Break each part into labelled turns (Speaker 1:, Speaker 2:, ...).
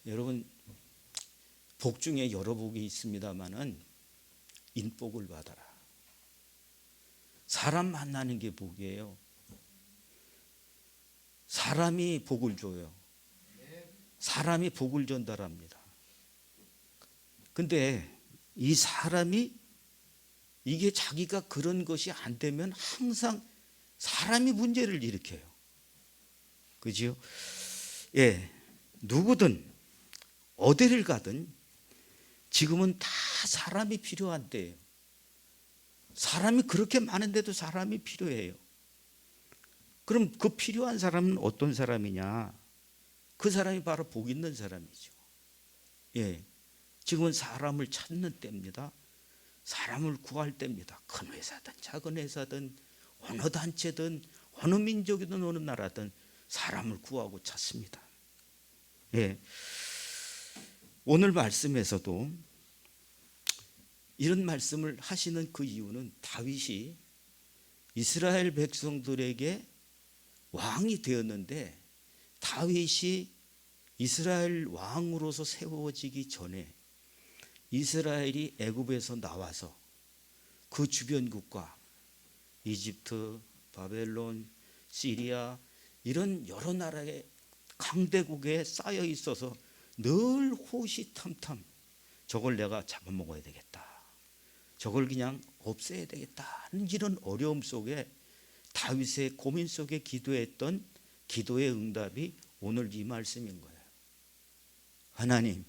Speaker 1: 여러분, 복 중에 여러 복이 있습니다마는 인복을 받아라. 사람 만나는 게 복이에요. 사람이 복을 줘요. 사람이 복을 전달합니다. 근데 이 사람이 이게 자기가 그런 것이 안 되면 항상 사람이 문제를 일으켜요. 그죠? 예, 누구든 어디를 가든 지금은 다 사람이 필요한 때예요. 사람이 그렇게 많은데도 사람이 필요해요. 그럼 그 필요한 사람은 어떤 사람이냐? 그 사람이 바로 복 있는 사람이죠. 예, 지금은 사람을 찾는 때입니다. 사람을 구할 때입니다. 큰 회사든 작은 회사든 어느 단체든 어느 민족이든 어느 나라든 사람을 구하고 찾습니다. 예, 오늘 말씀에서도 이런 말씀을 하시는 그 이유는 다윗이 이스라엘 백성들에게 왕이 되었는데 다윗이 이스라엘 왕으로서 세워지기 전에 이스라엘이 애굽에서 나와서 그 주변국가 이집트, 바벨론, 시리아 이런 여러 나라의 강대국에 쌓여 있어서 늘 호시탐탐 저걸 내가 잡아먹어야 되겠다. 저걸 그냥 없애야 되겠다 하는 이런 어려움 속에 다윗의 고민 속에 기도했던 기도의 응답이 오늘 이 말씀인 거예요. 하나님,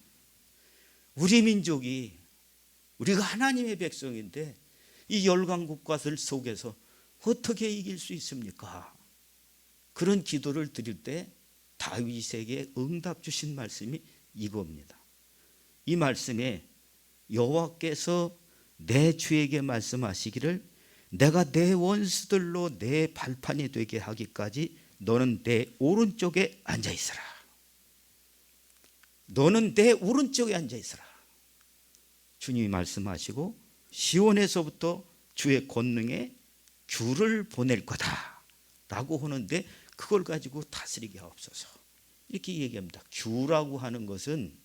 Speaker 1: 우리 민족이 우리가 하나님의 백성인데 이 열강국가들 속에서 어떻게 이길 수 있습니까? 그런 기도를 드릴 때 다윗에게 응답 주신 말씀이 이겁니다. 이 말씀에 여호와께서 내 주에게 말씀하시기를 내가 내 원수들로 내 발판이 되게 하기까지 너는 내 오른쪽에 앉아 있으라. 너는 내 오른쪽에 앉아 있으라. 주님이 말씀하시고 시온에서부터 주의 권능에 귤을 보낼 거다 라고 하는데 그걸 가지고 다스리게 하옵소서 이렇게 얘기합니다. 귤이라고 하는 것은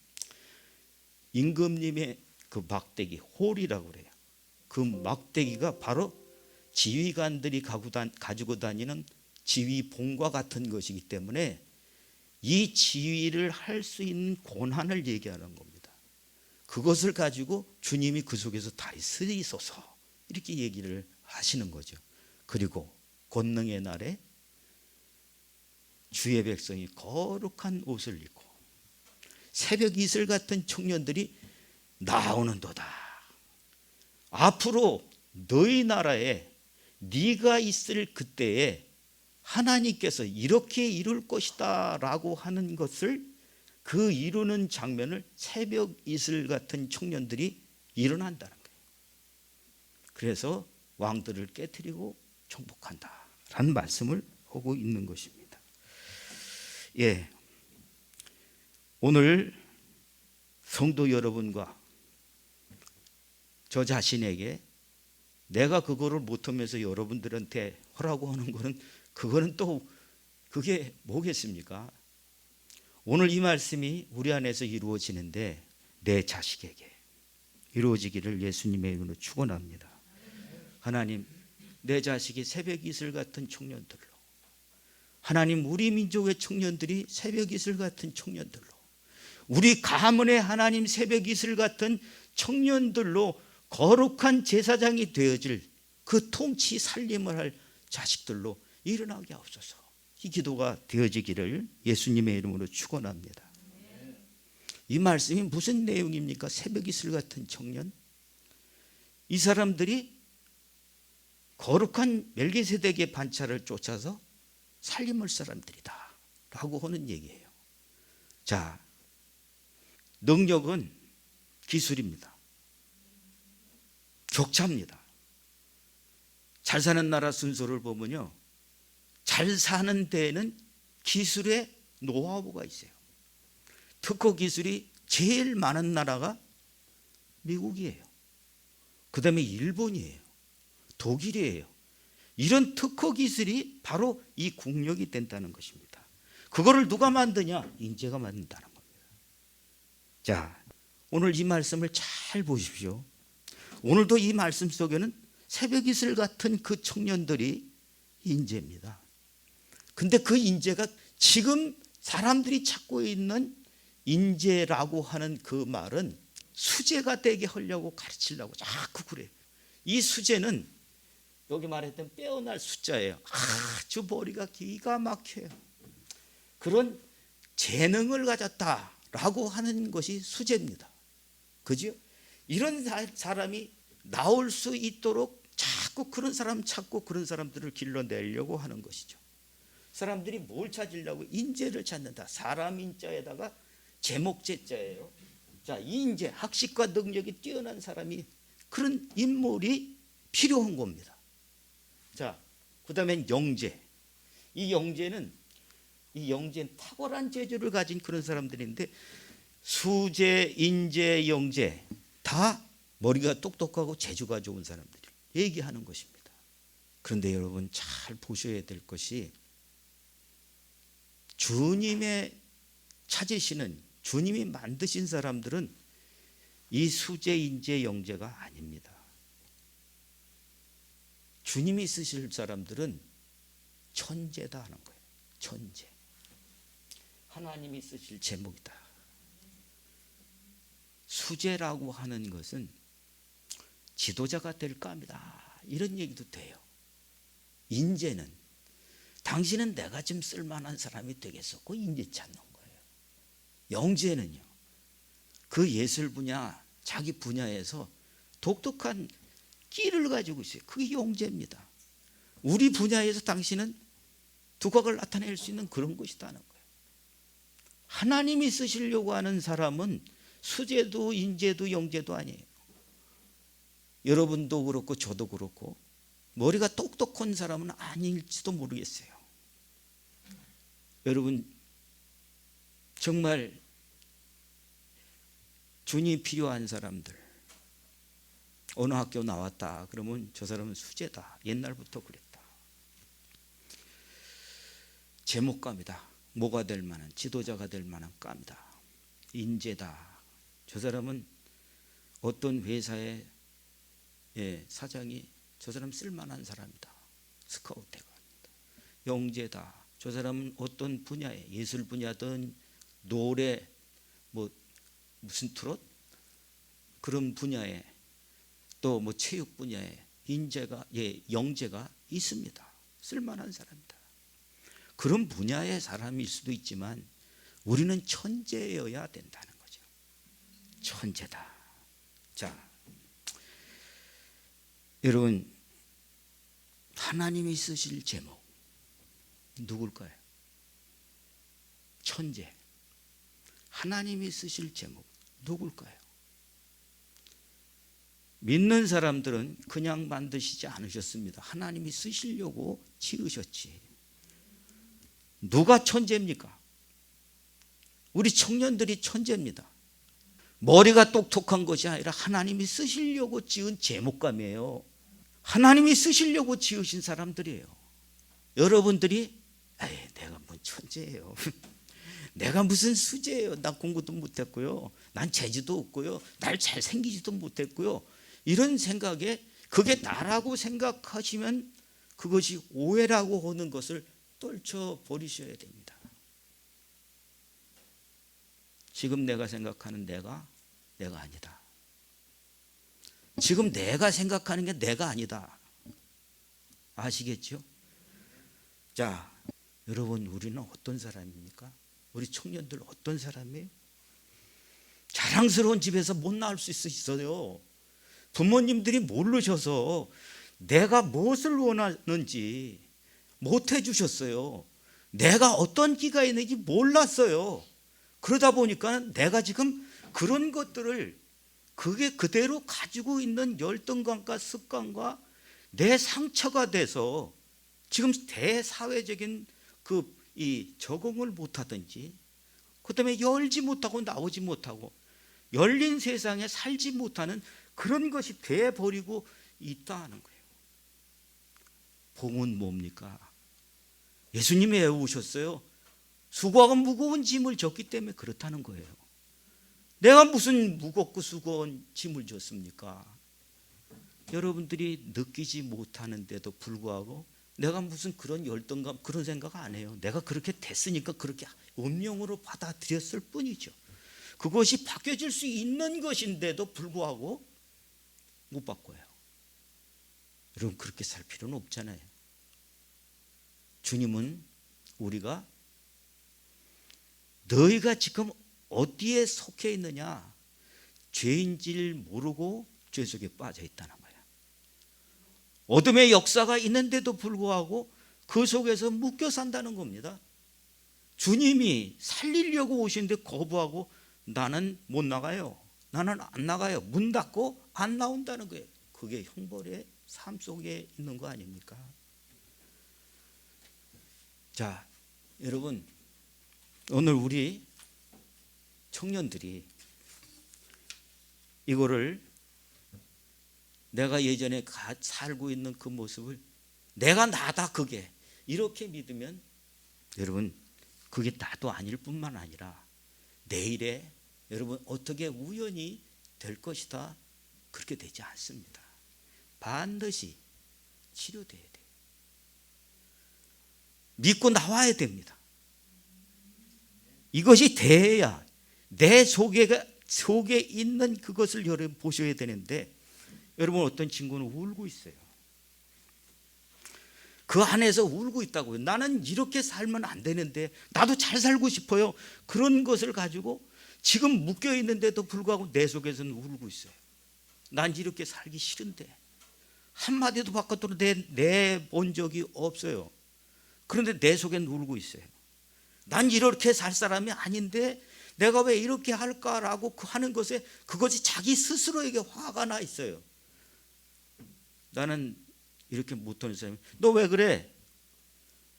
Speaker 1: 임금님의 그 막대기 홀이라고 그래요. 그 막대기가 바로 지휘관들이 가지고 다니는 지휘봉과 같은 것이기 때문에 이 지휘를 할 수 있는 권한을 얘기하는 겁니다. 그것을 가지고 주님이 그 속에서 다스리소서 이렇게 얘기를 하시는 거죠. 그리고 권능의 날에 주의 백성이 거룩한 옷을 입고 새벽 이슬 같은 청년들이 나오는도다. 앞으로 너희 나라에 네가 있을 그때에 하나님께서 이렇게 이룰 것이다 라고 하는 것을 그 이루는 장면을 새벽 이슬 같은 청년들이 일어난다는 거예요. 그래서 왕들을 깨트리고 정복한다 라는 말씀을 하고 있는 것입니다. 예, 오늘 성도 여러분과 저 자신에게 내가 그거를 못하면서 여러분들한테 하라고 하는 거는 그거는 또 그게 뭐겠습니까? 오늘 이 말씀이 우리 안에서 이루어지는데 내 자식에게 이루어지기를 예수님의 이름으로 축원합니다. 하나님, 내 자식이 새벽 이슬 같은 청년들로, 하나님 우리 민족의 청년들이 새벽 이슬 같은 청년들로, 우리 가문의 하나님 새벽 이슬 같은 청년들로 거룩한 제사장이 되어질 그 통치 살림을 할 자식들로 일어나게 하옵소서. 이 기도가 되어지기를 예수님의 이름으로 축원합니다. 이 말씀이 무슨 내용입니까? 새벽 이슬 같은 청년, 이 사람들이 거룩한 멜기세덱의 반차를 쫓아서 살림할 사람들이다 라고 하는 얘기예요. 자, 능력은 기술입니다. 격차입니다. 잘 사는 나라 순서를 보면요, 잘 사는 데에는 기술의 노하우가 있어요. 특허 기술이 제일 많은 나라가 미국이에요. 그 다음에 일본이에요. 독일이에요. 이런 특허 기술이 바로 이 국력이 된다는 것입니다. 그거를 누가 만드냐? 인재가 만든다는 겁니다. 자, 오늘 이 말씀을 잘 보십시오. 오늘도 이 말씀 속에는 새벽 이슬 같은 그 청년들이 인재입니다. 근데 그 인재가 지금 사람들이 찾고 있는 인재라고 하는 그 말은 수재가 되게 하려고 가르치려고 자꾸 그래요. 이 수재는 여기 말했던 빼어날 숫자예요. 아주 머리가 기가 막혀요. 그런 재능을 가졌다라고 하는 것이 수재입니다. 그죠? 이런 사람이 나올 수 있도록 자꾸 그런 사람 찾고 그런 사람들을 길러내려고 하는 것이죠. 사람들이 뭘 찾으려고? 인재를 찾는다. 사람 인자에다가 제목제자예요. 자, 이 인재, 학식과 능력이 뛰어난 사람이, 그런 인물이 필요한 겁니다. 자, 그 다음엔 영재. 이 영재는 탁월한 재주를 가진 그런 사람들인데, 수재, 인재, 영재 다 머리가 똑똑하고 재주가 좋은 사람들이 얘기하는 것입니다. 그런데 여러분 잘 보셔야 될 것이, 주님의 찾으시는, 주님이 만드신 사람들은 이 수재, 인재, 영재가 아닙니다. 주님이 쓰실 사람들은 천재다 하는 거예요. 천재. 하나님이 쓰실 제목이다. 수재라고 하는 것은 지도자가 될까 합니다. 이런 얘기도 돼요. 인재는 당신은 내가 좀 쓸만한 사람이 되겠어. 그 인재 찾는 거예요. 영재는요, 그 예술 분야, 자기 분야에서 독특한 끼를 가지고 있어요. 그게 영재입니다. 우리 분야에서 당신은 두각을 나타낼 수 있는 그런 것이다는 거예요. 하나님이 쓰시려고 하는 사람은 수재도 인재도 영재도 아니에요. 여러분도 그렇고 저도 그렇고 머리가 똑똑한 사람은 아닐지도 모르겠어요. 여러분 정말 주님이 필요한 사람들, 어느 학교 나왔다 그러면 저 사람은 수재다, 옛날부터 그랬다, 제목감이다, 뭐가 될 만한, 지도자가 될 만한 감이다, 인재다, 저 사람은 어떤 회사의 사장이 저 사람 쓸만한 사람이다, 스카우트가 합니다. 영재다, 저 사람은 어떤 분야에, 예술 분야든 노래, 무슨 트롯 그런 분야에, 또 체육 분야에 인재가, 영재가 있습니다. 쓸만한 사람이다. 그런 분야의 사람일 수도 있지만 우리는 천재여야 된다는 거죠. 천재다. 자, 여러분 하나님이 쓰실 제목 누굴까요? 천재. 하나님이 쓰실 제목 누굴까요? 믿는 사람들은 그냥 만드시지 않으셨습니다. 하나님이 쓰시려고 지으셨지. 누가 천재입니까? 우리 청년들이 천재입니다. 머리가 똑똑한 것이 아니라 하나님이 쓰시려고 지은 제목감이에요. 하나님이 쓰시려고 지으신 사람들이에요. 여러분들이 내가 뭐 천재예요. 내가 무슨 수재예요. 나 공부도 못했고요. 난 재주도 없고요. 날 잘생기지도 못했고요. 이런 생각에 그게 나라고 생각하시면 그것이 오해라고 하는 것을 떨쳐버리셔야 됩니다. 지금 내가 생각하는 내가 아니다. 지금 내가 생각하는 게 내가 아니다. 아시겠죠? 자, 여러분 우리는 어떤 사람입니까? 우리 청년들 어떤 사람이에요? 자랑스러운 집에서 못 나올 수 있어요. 부모님들이 모르셔서 내가 무엇을 원하는지 못 해주셨어요. 내가 어떤 끼가 있는지 몰랐어요. 그러다 보니까 내가 지금 그런 것들을 그게 그대로 가지고 있는 열등감과 습관과 내 상처가 돼서 지금 대사회적인 이 적응을 못하든지, 그 다음에 열지 못하고 나오지 못하고 열린 세상에 살지 못하는 그런 것이 돼버리고 있다는 거예요. 복은 뭡니까? 예수님이 외우셨어요. 수고하고 무거운 짐을 졌기 때문에 그렇다는 거예요. 내가 무슨 무겁고 수고한 짐을 줬습니까? 여러분들이 느끼지 못하는데도 불구하고 내가 무슨 그런 열등감, 그런 생각 안 해요. 내가 그렇게 됐으니까 그렇게 운명으로 받아들였을 뿐이죠. 그것이 바뀌어질 수 있는 것인데도 불구하고 못 바꿔요. 여러분, 그렇게 살 필요는 없잖아요. 주님은 우리가 너희가 지금 어디에 속해 있느냐, 죄인 줄 모르고 죄 속에 빠져 있다는 거야. 어둠의 역사가 있는데도 불구하고 그 속에서 묶여 산다는 겁니다. 주님이 살리려고 오시는데 거부하고 나는 못 나가요, 나는 안 나가요, 문 닫고 안 나온다는 거예요. 그게 형벌의 삶 속에 있는 거 아닙니까? 자, 여러분, 오늘 우리 청년들이 이거를 내가 예전에 살고 있는 그 모습을 내가 나다, 그게 이렇게 믿으면 여러분, 그게 나도 아닐 뿐만 아니라 내일에 여러분 어떻게 우연히 될 것이다, 그렇게 되지 않습니다. 반드시 치료돼야 돼요. 믿고 나와야 됩니다. 이것이 돼야 내 속에 있는 그것을 여러분 보셔야 되는데, 여러분 어떤 친구는 울고 있어요. 그 안에서 울고 있다고요. 나는 이렇게 살면 안 되는데, 나도 잘 살고 싶어요. 그런 것을 가지고 지금 묶여 있는데도 불구하고 내 속에서는 울고 있어요. 난 이렇게 살기 싫은데, 한마디도 바깥으로 내본 적이 없어요. 그런데 내 속엔 울고 있어요. 난 이렇게 살 사람이 아닌데 내가 왜 이렇게 할까라고 하는 것에 그것이 자기 스스로에게 화가 나 있어요. 나는 이렇게 못하는 사람이, 너 왜 그래?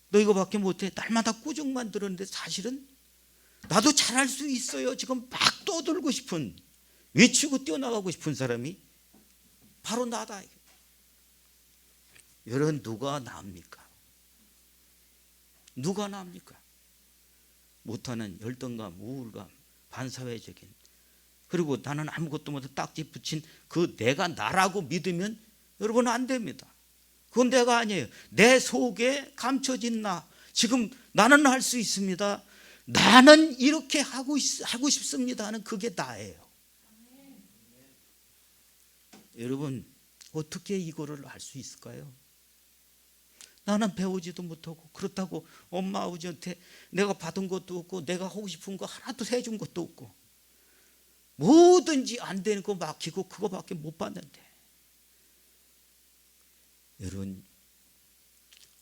Speaker 1: 너 이거밖에 못해? 날마다 꾸중만 들었는데 사실은 나도 잘할 수 있어요. 지금 막 떠들고 싶은, 외치고 뛰어나가고 싶은 사람이 바로 나다. 여러분, 누가 납니까? 누가 납니까? 못하는 열등감, 우울감, 반사회적인, 그리고 나는 아무것도 못해 딱지 붙인 그 내가 나라고 믿으면 여러분 안 됩니다. 그건 내가 아니에요. 내 속에 감춰진 나, 지금 나는 할 수 있습니다, 나는 이렇게 하고 싶습니다 하는 그게 나예요. 여러분, 어떻게 이거를 알 수 있을까요? 나는 배우지도 못하고, 그렇다고 엄마 아버지한테 내가 받은 것도 없고 내가 하고 싶은 거 하나도 해준 것도 없고, 뭐든지 안 되는 거 막히고 그거밖에 못 받는데, 여러분,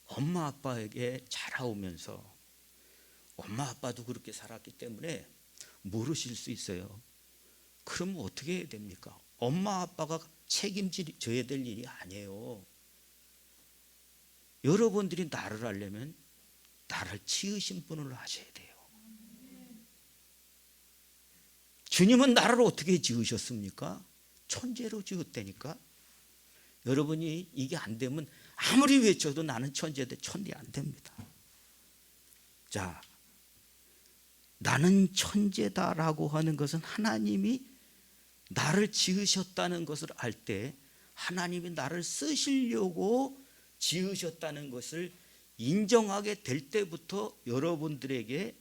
Speaker 1: 엄마 아빠에게 자라오면서 엄마 아빠도 그렇게 살았기 때문에 모르실 수 있어요. 그럼 어떻게 해야 됩니까? 엄마 아빠가 책임져야 될 일이 아니에요. 여러분들이 나를 알려면 나를 지으신 분을 아셔야 돼요. 주님은 나를 어떻게 지으셨습니까? 천재로 지었다니까. 여러분이 이게 안 되면 아무리 외쳐도 나는 천재인데 천재 안 됩니다. 자, 나는 천재다라고 하는 것은 하나님이 나를 지으셨다는 것을 알 때, 하나님이 나를 쓰시려고 지으셨다는 것을 인정하게 될 때부터 여러분들에게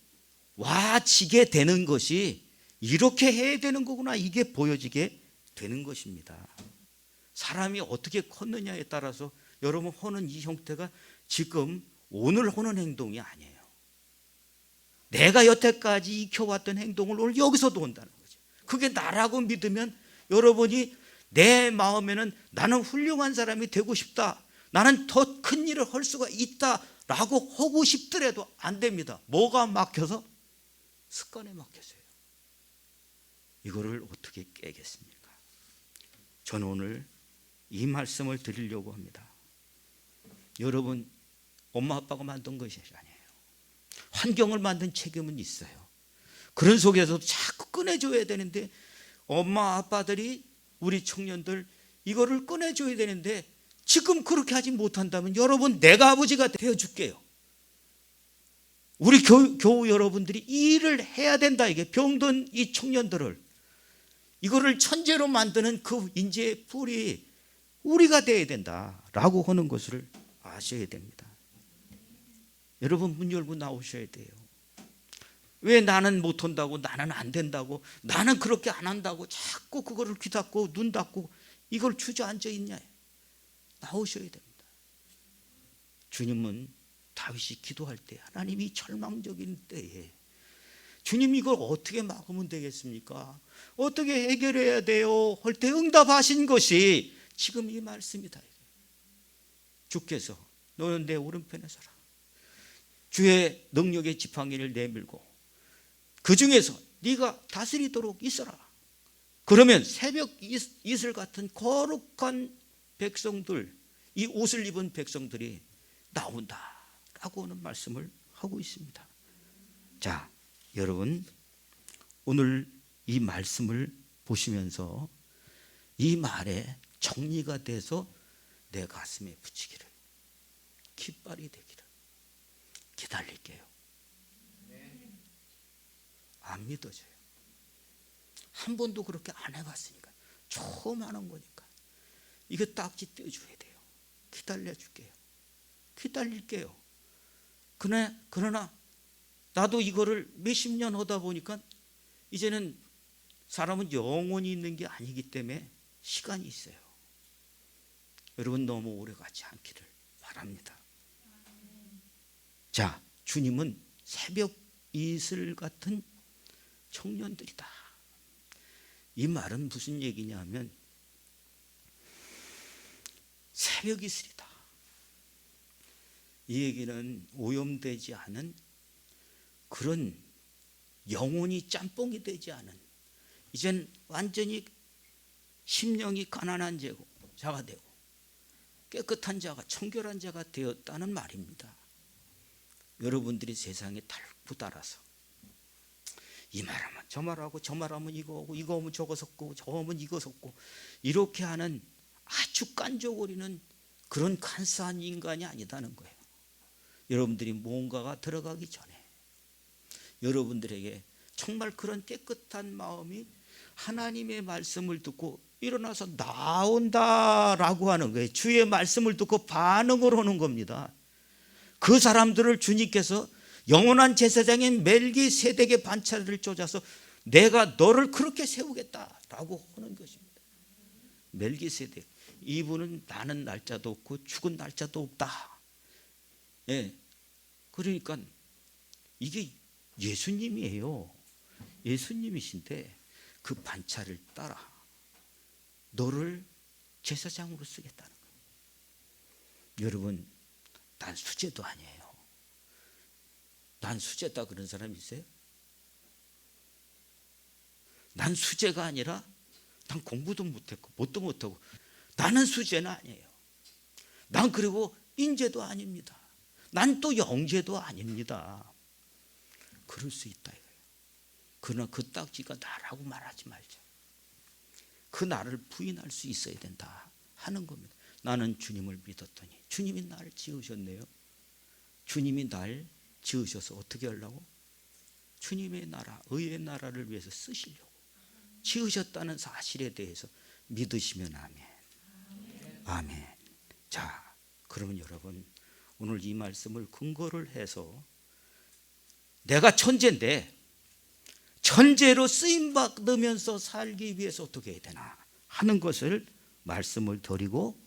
Speaker 1: 와지게 되는 것이, 이렇게 해야 되는 거구나, 이게 보여지게 되는 것입니다. 사람이 어떻게 컸느냐에 따라서 여러분 하는 이 형태가 지금 오늘 하는 행동이 아니에요. 내가 여태까지 익혀왔던 행동을 오늘 여기서도 온다는 거죠. 그게 나라고 믿으면 여러분이 내 마음에는 나는 훌륭한 사람이 되고 싶다, 나는 더 큰 일을 할 수가 있다라고 하고 싶더라도 안 됩니다. 뭐가 막혀서? 습관에 막혀서요. 이거를 어떻게 깨겠습니까? 저는 오늘 이 말씀을 드리려고 합니다. 여러분, 엄마 아빠가 만든 것이 아니에요. 환경을 만든 책임은 있어요. 그런 속에서도 자꾸 꺼내줘야 되는데, 엄마 아빠들이 우리 청년들 이거를 꺼내줘야 되는데 지금 그렇게 하지 못한다면 여러분, 내가 아버지가 되어줄게요. 우리 교우 여러분들이 이 일을 해야 된다. 이게 병든 이 청년들을 이거를 천재로 만드는 그 인재의 뿌리 우리가 돼야 된다라고 하는 것을 아셔야 됩니다. 여러분 문 열고 나오셔야 돼요. 왜 나는 못한다고, 나는 안 된다고, 나는 그렇게 안 한다고 자꾸 그거를 귀 닫고 눈 닫고 이걸 주저앉아 있냐. 나오셔야 됩니다. 주님은 다윗이 기도할 때, 하나님이 절망적인 때에 주님 이걸 어떻게 막으면 되겠습니까? 어떻게 해결해야 돼요? 할 때 응답하신 것이 지금 이 말씀이다. 주께서 너는 내 오른편에 서라. 주의 능력의 지팡이를 내밀고 그 중에서 네가 다스리도록 있어라. 그러면 새벽 이슬 같은 거룩한 백성들, 이 옷을 입은 백성들이 나온다라고 하는 말씀을 하고 있습니다. 자, 여러분 오늘 이 말씀을 보시면서 이 말에 정리가 돼서 내 가슴에 붙이기를, 깃발이 되기를 기다릴게요. 안 믿어져요. 한 번도 그렇게 안 해봤으니까, 처음 하는 거니까 이거 딱지 떼어줘야 돼요. 기다려줄게요. 기다릴게요. 그러나 나도 이거를 몇십 년 하다 보니까 이제는 사람은 영원히 있는 게 아니기 때문에 시간이 있어요. 여러분 너무 오래 가지 않기를 바랍니다. 자, 주님은 새벽 이슬 같은 청년들이다. 이 말은 무슨 얘기냐면 새벽 이슬이다. 이 얘기는 오염되지 않은 그런 영혼이 짬뽕이 되지 않은, 이젠 완전히 심령이 가난한 자가 되고 깨끗한 자가, 청결한 자가 되었다는 말입니다. 여러분들이 세상에 달고 달아서 이 말하면 저 말하고 저 말하면 이거 하고 이거 하면 저거 섞고 저거 하면 이거 섞고 이렇게 하는 아주 깐족거리는 그런 간사한 인간이 아니다는 거예요. 여러분들이 뭔가가 들어가기 전에 여러분들에게 정말 그런 깨끗한 마음이 하나님의 말씀을 듣고 일어나서 나온다라고 하는 거예요. 주의 말씀을 듣고 반응을 하는 겁니다. 그 사람들을 주님께서 영원한 제사장인 멜기세덱의 반차를 쫓아서 내가 너를 그렇게 세우겠다라고 하는 것입니다. 멜기세덱, 이분은 나는 날짜도 없고 죽은 날짜도 없다. 예, 그러니까 이게 예수님이에요. 예수님이신데 그 반차를 따라 너를 제사장으로 쓰겠다는 거예요. 여러분, 난 수제도 아니에요. 난 수제다 그런 사람 있어요? 난 수제가 아니라 난 공부도 못했고 뭣도 못하고 나는 수제는 아니에요. 난 그리고 인재도 아닙니다. 난 또 영재도 아닙니다. 그럴 수 있다 이거예요. 그러나 그 딱지가 나라고 말하지 말자. 그 나를 부인할 수 있어야 된다 하는 겁니다. 나는 주님을 믿었더니 주님이 나를 지으셨네요. 주님이 날 지으셔서 어떻게 하려고? 주님의 나라, 의의 나라를 위해서 쓰시려고 지으셨다는 사실에 대해서 믿으시면 아멘. 아멘. 자, 그러면 여러분 오늘 이 말씀을 근거를 해서 내가 천재인데 천재로 쓰임받으면서 살기 위해서 어떻게 해야 되나 하는 것을 말씀을 드리고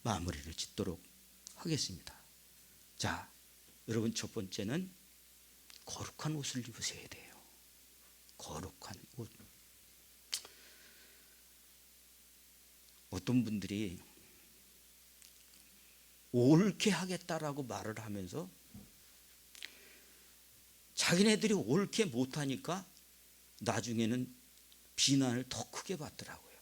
Speaker 1: 마무리를 짓도록 하겠습니다. 자, 여러분 첫 번째는 거룩한 옷을 입으셔야 돼요. 거룩한 옷. 어떤 분들이 옳게 하겠다라고 말을 하면서 자기네들이 옳게 못하니까 나중에는 비난을 더 크게 받더라고요.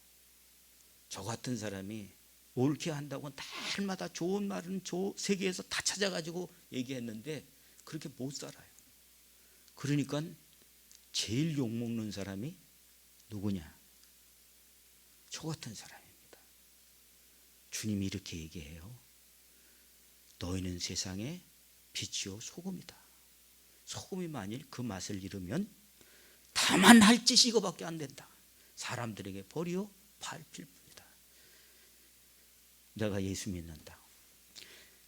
Speaker 1: 저 같은 사람이 옳게 한다고 날마다 좋은 말은 세계에서 다 찾아가지고 얘기했는데 그렇게 못 살아요. 그러니까 제일 욕먹는 사람이 누구냐? 저 같은 사람입니다. 주님이 이렇게 얘기해요. 너희는 세상의 빛이요 소금이다. 소금이 만일 그 맛을 잃으면 다만 할 짓이 이거밖에 안 된다. 사람들에게 버려 밟힐 뿐이다. 내가 예수 믿는다,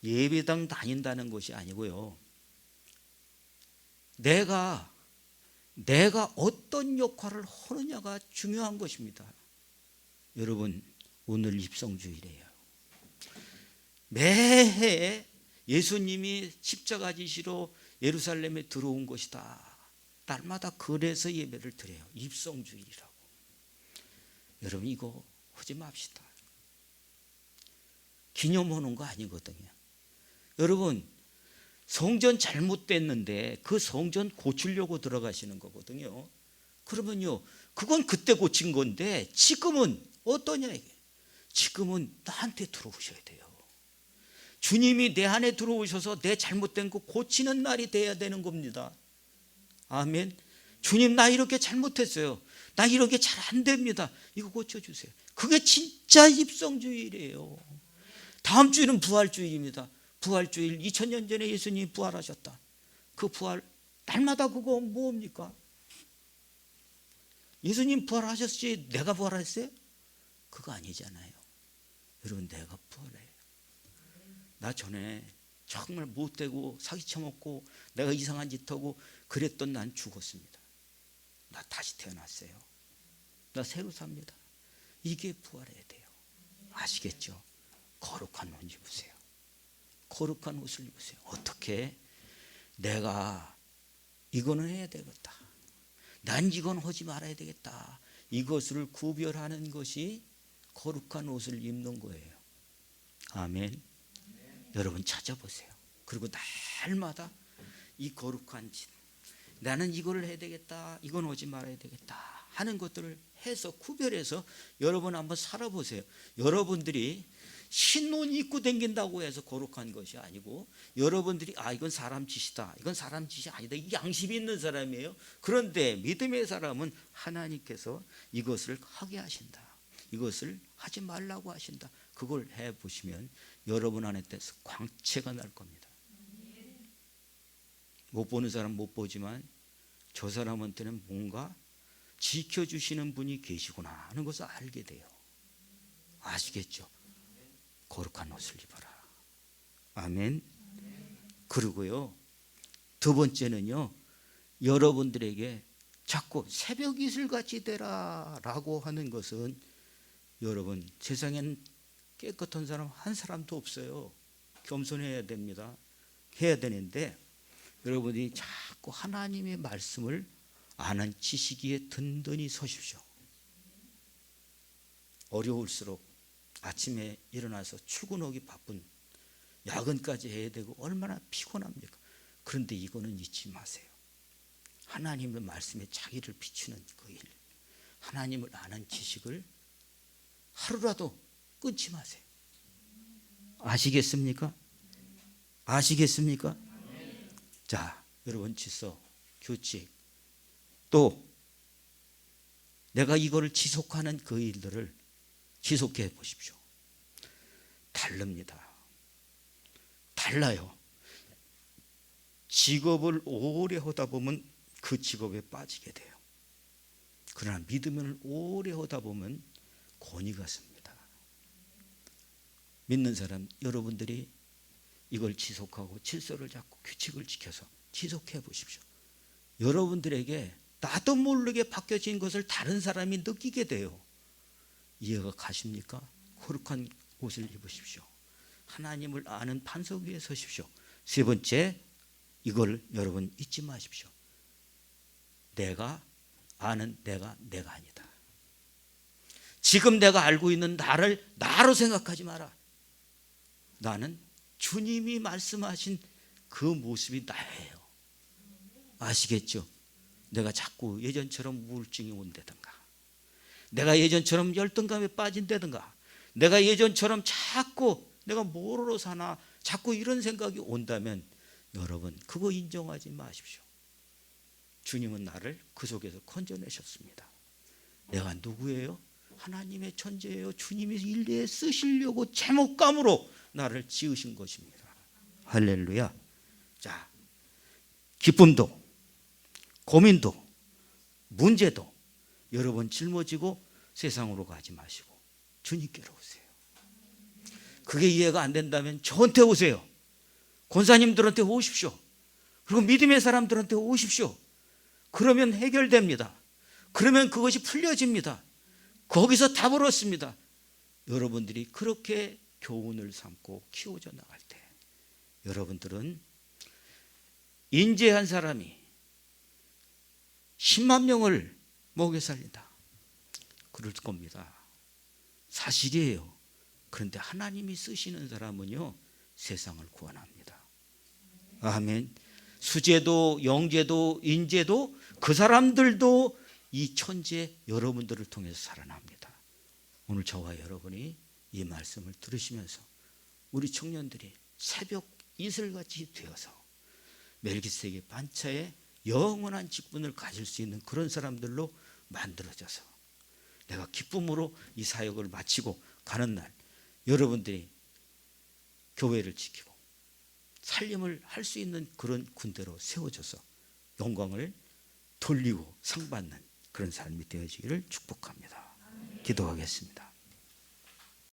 Speaker 1: 예배당 다닌다는 것이 아니고요, 내가 어떤 역할을 하느냐가 중요한 것입니다. 여러분, 오늘 입성주일이에요. 매해 예수님이 십자가 지시로 예루살렘에 들어온 것이다. 날마다 그래서 예배를 드려요. 입성주일이라고. 여러분, 이거 하지 맙시다. 기념하는 거 아니거든요. 여러분, 성전 잘못됐는데 그 성전 고치려고 들어가시는 거거든요. 그러면요, 그건 그때 고친 건데 지금은 어떠냐 이게. 지금은 나한테 들어오셔야 돼요. 주님이 내 안에 들어오셔서 내 잘못된 거 고치는 날이 돼야 되는 겁니다. 아멘. 주님, 나 이렇게 잘못했어요. 나 이렇게 잘 안 됩니다. 이거 고쳐주세요. 그게 진짜 입성주일이에요. 다음 주일은 부활주일입니다. 부활주일, 2000년 전에 예수님이 부활하셨다. 그 부활, 날마다 그거 뭡니까? 예수님 부활하셨지 내가 부활했어요? 그거 아니잖아요. 여러분, 내가 부활해요. 나 전에 정말 못되고 사기쳐먹고 내가 이상한 짓 하고 그랬던 난 죽었습니다. 나 다시 태어났어요. 나 새로 삽니다. 이게 부활해야 돼요. 아시겠죠? 거룩한 옷 입으세요. 거룩한 옷을 입으세요. 어떻게? 내가 이거는 해야 되겠다, 난 이건 하지 말아야 되겠다, 이것을 구별하는 것이 거룩한 옷을 입는 거예요. 아멘. 여러분, 찾아보세요. 그리고 날마다 이 거룩한 짓, 나는 이걸 해야 되겠다, 이건 하지 말아야 되겠다 하는 것들을 해서 구별해서 여러분 한번 살아보세요. 여러분들이 흰옷 입고 다닌다고 해서 거룩한 것이 아니고, 여러분들이 이건 사람 짓이다, 이건 사람 짓이 아니다, 이 양심이 있는 사람이에요. 그런데 믿음의 사람은 하나님께서 이것을 하게 하신다, 이것을 하지 말라고 하신다. 그걸 해보시면 여러분 안에 대해서 광채가 날 겁니다. 못 보는 사람 못 보지만 저 사람한테는 뭔가 지켜주시는 분이 계시구나 하는 것을 알게 돼요. 아시겠죠? 거룩한 옷을 입어라. 아멘. 그리고요, 두 번째는요, 여러분들에게 자꾸 새벽 이슬같이 되라 라고 하는 것은, 여러분, 세상엔 깨끗한 사람 한 사람도 없어요. 겸손해야 됩니다. 해야 되는데, 여러분이 자꾸 하나님의 말씀을 아는 지식에 든든히 서십시오. 어려울수록 아침에 일어나서 출근하기 바쁜, 야근까지 해야 되고 얼마나 피곤합니까? 그런데 이거는 잊지 마세요. 하나님의 말씀에 자기를 비추는 그 일, 하나님을 아는 지식을 하루라도 끊지 마세요. 아시겠습니까? 아시겠습니까? 자, 여러분, 질서, 규칙, 또 내가 이거를 지속하는 그 일들을 지속해 보십시오. 다릅니다. 달라요. 직업을 오래 하다 보면 그 직업에 빠지게 돼요. 그러나 믿음을 오래 하다 보면 권위가 섭니다. 믿는 사람 여러분들이 이걸 지속하고 질서를 잡고 규칙을 지켜서 지속해 보십시오. 여러분들에게 나도 모르게 바뀌어진 것을 다른 사람이 느끼게 돼요. 이해가 가십니까? 거룩한 옷을 입으십시오. 하나님을 아는 반석 위에 서십시오. 세 번째, 이걸 여러분 잊지 마십시오. 내가 아는 내가 아니다. 지금 내가 알고 있는 나를 나로 생각하지 마라. 나는 주님이 말씀하신 그 모습이 나예요. 아시겠죠? 내가 자꾸 예전처럼 우울증이 온다든가, 내가 예전처럼 열등감에 빠진다든가, 내가 예전처럼 자꾸 내가 뭐로 사나 자꾸 이런 생각이 온다면 여러분, 그거 인정하지 마십시오. 주님은 나를 그 속에서 건져내셨습니다. 내가 누구예요? 하나님의 천재예요. 주님이 일리에 쓰시려고 제목감으로 나를 지으신 것입니다. 할렐루야. 자, 기쁨도 고민도 문제도 여러분 짊어지고 세상으로 가지 마시고 주님께로 오세요. 그게 이해가 안 된다면 저한테 오세요. 권사님들한테 오십시오. 그리고 믿음의 사람들한테 오십시오. 그러면 해결됩니다. 그러면 그것이 풀려집니다. 거기서 답을 얻습니다. 여러분들이 그렇게 교훈을 삼고 키워져 나갈 때 여러분들은 인재 한 사람이 10만 명을 먹여 살린다. 그럴 겁니다. 사실이에요. 그런데 하나님이 쓰시는 사람은요, 세상을 구원합니다. 아멘. 수재도 영재도 인재도 그 사람들도 이 천재 여러분들을 통해서 살아납니다. 오늘 저와 여러분이 이 말씀을 들으시면서 우리 청년들이 새벽 이슬같이 되어서 멜기세덱의 반차에 영원한 직분을 가질 수 있는 그런 사람들로 만들어져서 내가 기쁨으로 이 사역을 마치고 가는 날 여러분들이 교회를 지키고 살림을 할 수 있는 그런 군대로 세워져서 영광을 돌리고 상 받는 그런 삶이 되어지기를 축복합니다. 기도하겠습니다.